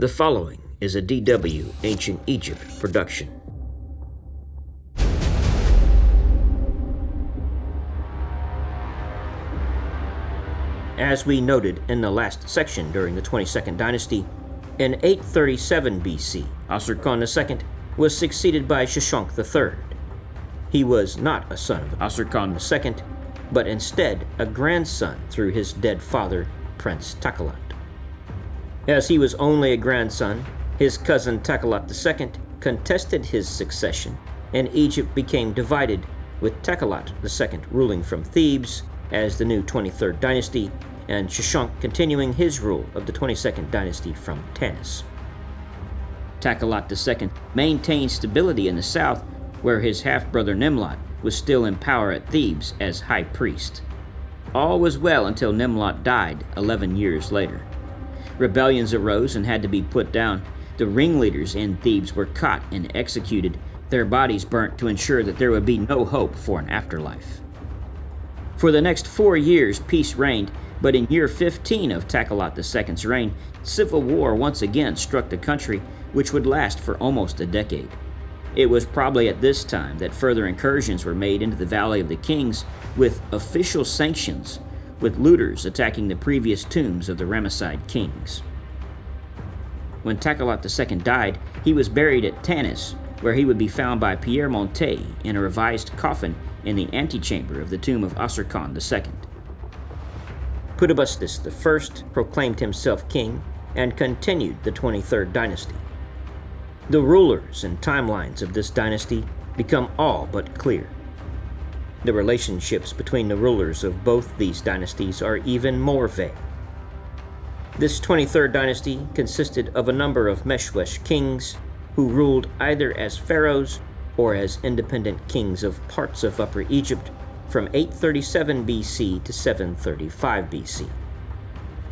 The following is a DW Ancient Egypt production. As we noted in the last section during the 22nd Dynasty, in 837 BC, Osorkon II was succeeded by Sheshonq III. He was not a son of Osorkon II, but instead a grandson through his dead father, Prince Takelot. As he was only a grandson, his cousin Takelot II contested his succession, and Egypt became divided, with Takelot II ruling from Thebes as the new 23rd dynasty, and Sheshonq continuing his rule of the 22nd dynasty from Tanis. Takelot II maintained stability in the south, where his half-brother Nimlot was still in power at Thebes as high priest. All was well until Nimlot died 11 years later. Rebellions arose and had to be put down. The ringleaders in Thebes were caught and executed, their bodies burnt to ensure that there would be no hope for an afterlife. For the next 4 years, peace reigned, but in year 15 of Takelot II's reign, civil war once again struck the country, which would last for almost a decade. It was probably at this time that further incursions were made into the Valley of the Kings with official sanctions, with looters attacking the previous tombs of the Ramesside kings. When Takelot II died, he was buried at Tanis, where he would be found by Pierre Montet in a revised coffin in the antechamber of the tomb of Osorkon II. Puttabustis I proclaimed himself king and continued the 23rd dynasty. The rulers and timelines of this dynasty become all but clear. The relationships between the rulers of both these dynasties are even more vague. This 23rd dynasty consisted of a number of Meshwesh kings who ruled either as pharaohs or as independent kings of parts of Upper Egypt from 837 BC to 735 BC.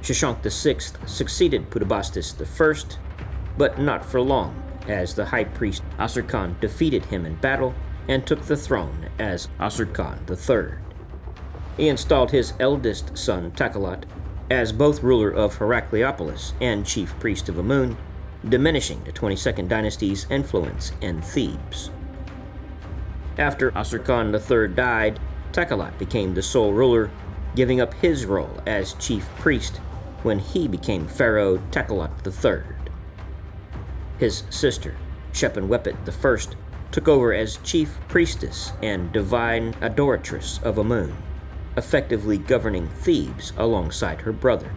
Sheshonq VI succeeded Puttabustis I, but not for long, as the high priest Osorkon defeated him in battle and took the throne as Osorkon III. He installed his eldest son Takelot as both ruler of Heracleopolis and chief priest of Amun, diminishing the 22nd dynasty's influence in Thebes. After Osorkon III died, Takelot became the sole ruler, giving up his role as chief priest when he became Pharaoh Takelot III. His sister, Sheshonq I, took over as chief priestess and divine adoratress of Amun, effectively governing Thebes alongside her brother.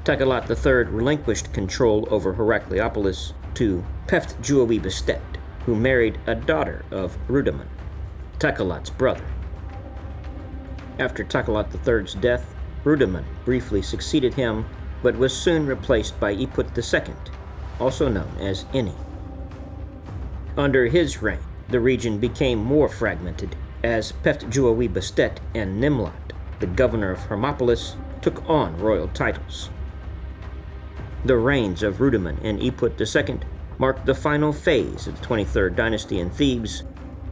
Takelot III relinquished control over Heracleopolis to Peft-Juawi-Bastet, who married a daughter of Rudimon, Takelot's brother. After Takelot III's death, Rudimon briefly succeeded him, but was soon replaced by Iput II, also known as Ini. Under his reign, the region became more fragmented as Peft-Juawi-Bastet and Nimlot, the governor of Hermopolis, took on royal titles. The reigns of Rudimon and Iput II marked the final phase of the 23rd dynasty in Thebes,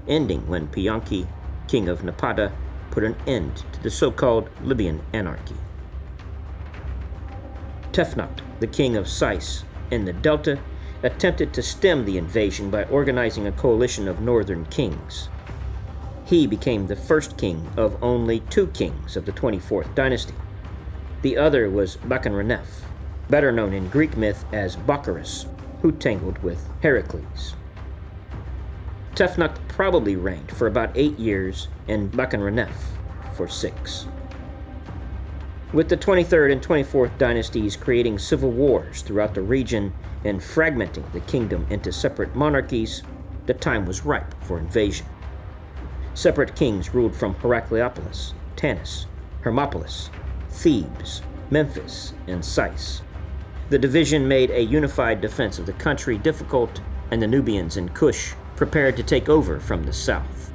ending when Pianki, king of Napata, put an end to the so-called Libyan anarchy. Tefnakht, the king of Sais in the Delta, attempted to stem the invasion by organizing a coalition of northern kings. He became the first king of only 2 kings of the 24th dynasty. The other was Bakanranef, better known in Greek myth as Baccharis, who tangled with Heracles. Tefnakht probably reigned for about 8 years and Bakanranef for 6. With the 23rd and 24th dynasties creating civil wars throughout the region and fragmenting the kingdom into separate monarchies, the time was ripe for invasion. Separate kings ruled from Heracleopolis, Tanis, Hermopolis, Thebes, Memphis, and Sais. The division made a unified defense of the country difficult, and the Nubians and Kush prepared to take over from the south.